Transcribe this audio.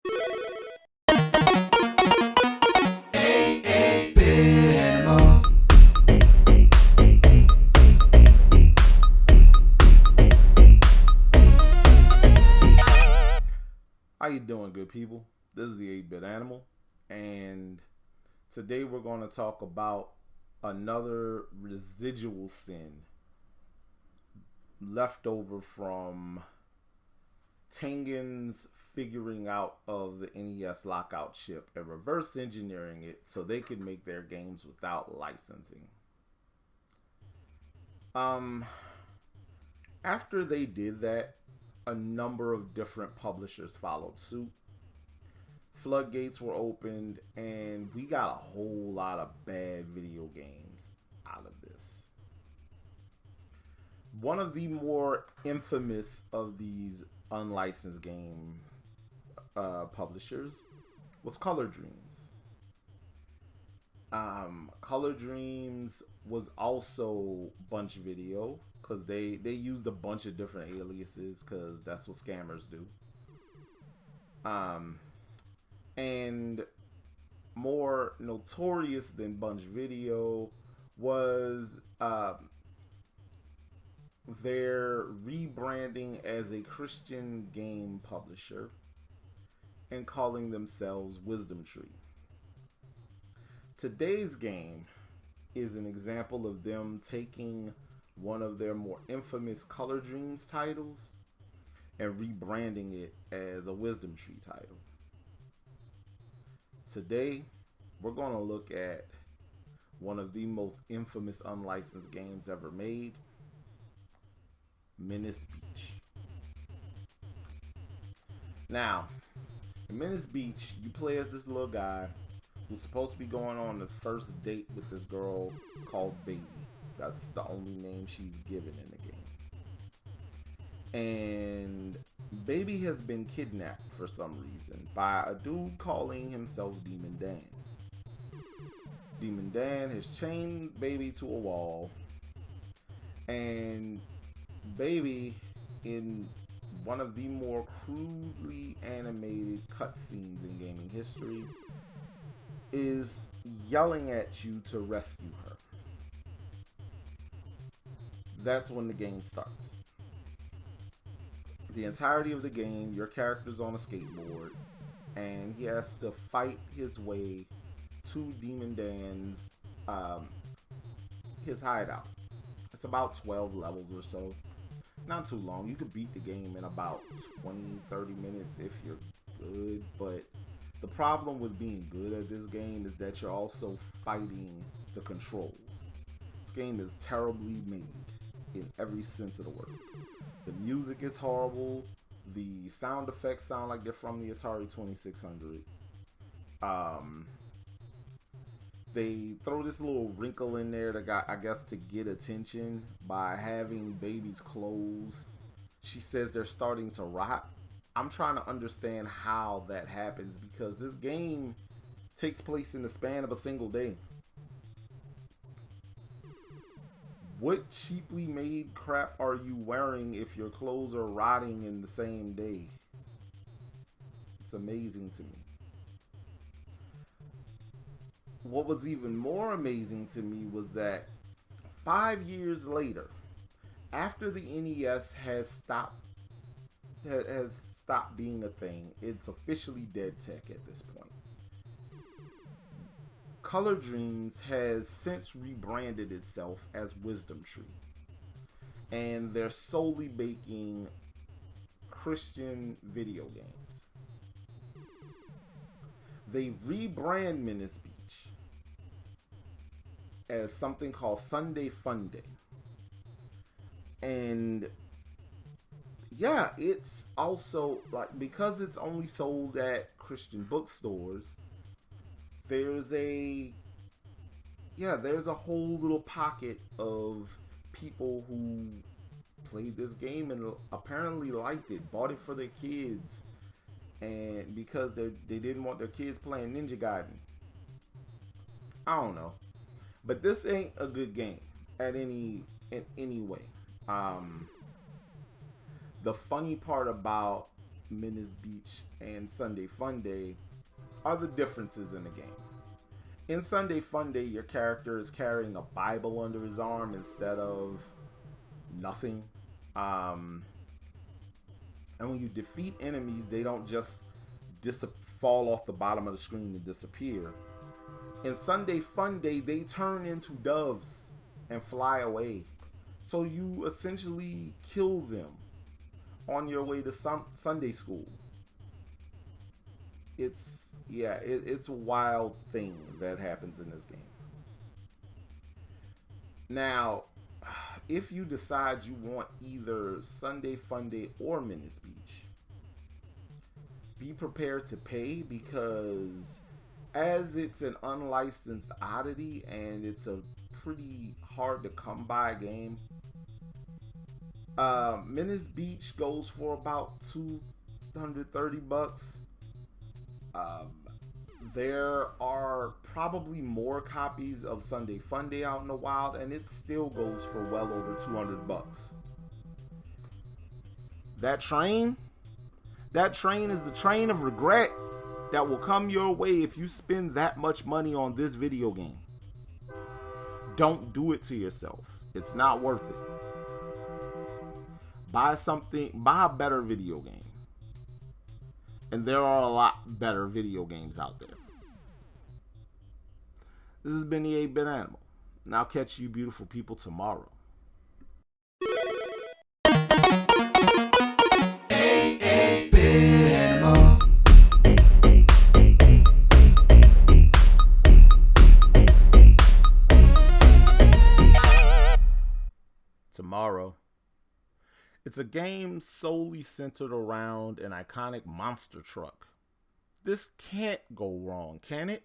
How you doing, good people? This is the 8-Bit Animal, and today we're going to talk about another residual sin left over from Tengen's figuring out of the NES lockout chip and reverse engineering it so they could make their games without licensing. After they did that, a number of different publishers followed suit. Floodgates were opened, and we got a whole lot of bad video games out of this. One of the more infamous of these unlicensed game publishers was Color Dreams. Color Dreams was also Bunch Video, because they used a bunch of different aliases, because that's what scammers do. And more notorious than Bunch Video was their rebranding as a Christian game publisher and calling themselves Wisdom Tree. Today's game is an example of them taking one of their more infamous Color Dreams titles and rebranding it as a Wisdom Tree title. Today, we're going to look at one of the most infamous unlicensed games ever made, Menace Beach. Now, in Menace Beach, you play as this little guy who's supposed to be going on the first date with this girl called Baby. That's the only name she's given in the game. And Baby has been kidnapped for some reason by a dude calling himself Demon Dan. Demon Dan has chained Baby to a wall, and Baby, in one of the more crudely animated cutscenes in gaming history, is yelling at you to rescue her. That's when the game starts. The entirety of the game, your character's on a skateboard, and he has to fight his way to Demon Dan's his hideout. It's about 12 levels or so. Not too long. You could beat the game in about 20-30 minutes if you're good, but the problem with being good at this game is that you're also fighting the controls. This game is terribly made in every sense of the word. The music is horrible. The sound effects sound like they're from the Atari 2600. They throw this little wrinkle in there that got, I guess, to get attention by having Baby's clothes. She says they're starting to rot. I'm trying to understand how that happens, because this game takes place in the span of a single day. What cheaply made crap are you wearing if your clothes are rotting in the same day? It's amazing to me. What was even more amazing to me was that 5 years later, after the NES has stopped being a thing, it's officially dead tech at this point. Color Dreams has since rebranded itself as Wisdom Tree, and they're solely making Christian video games. They rebrand Menace Beach as something called Sunday Funday, and yeah, it's also like, because it's only sold at Christian bookstores, there's a whole little pocket of people who played this game and apparently liked it, bought it for their kids, and because they didn't want their kids playing Ninja Gaiden. I don't know, but this ain't a good game in any way. The funny part about Menace Beach and Sunday Funday are the differences in the game. In Sunday Funday, your character is carrying a Bible under his arm instead of nothing. And when you defeat enemies, they don't just fall off the bottom of the screen and disappear. In Sunday Funday, they turn into doves and fly away. So you essentially kill them on your way to Sunday school. It's a wild thing that happens in this game. Now, if you decide you want either Sunday Funday or Menace Beach, be prepared to pay, because as it's an unlicensed oddity and it's a pretty hard to come by game, Menace Beach goes for about $230. There are probably more copies of Sunday Funday out in the wild, and it still goes for well over $200. That train is the train of regret that will come your way if you spend that much money on this video game. Don't do it to yourself. It's not worth it. Buy a better video game. And there are a lot better video games out there. This has been the 8-Bit Animal. And I'll catch you beautiful people tomorrow. Tomorrow. It's a game solely centered around an iconic monster truck. This can't go wrong, can it?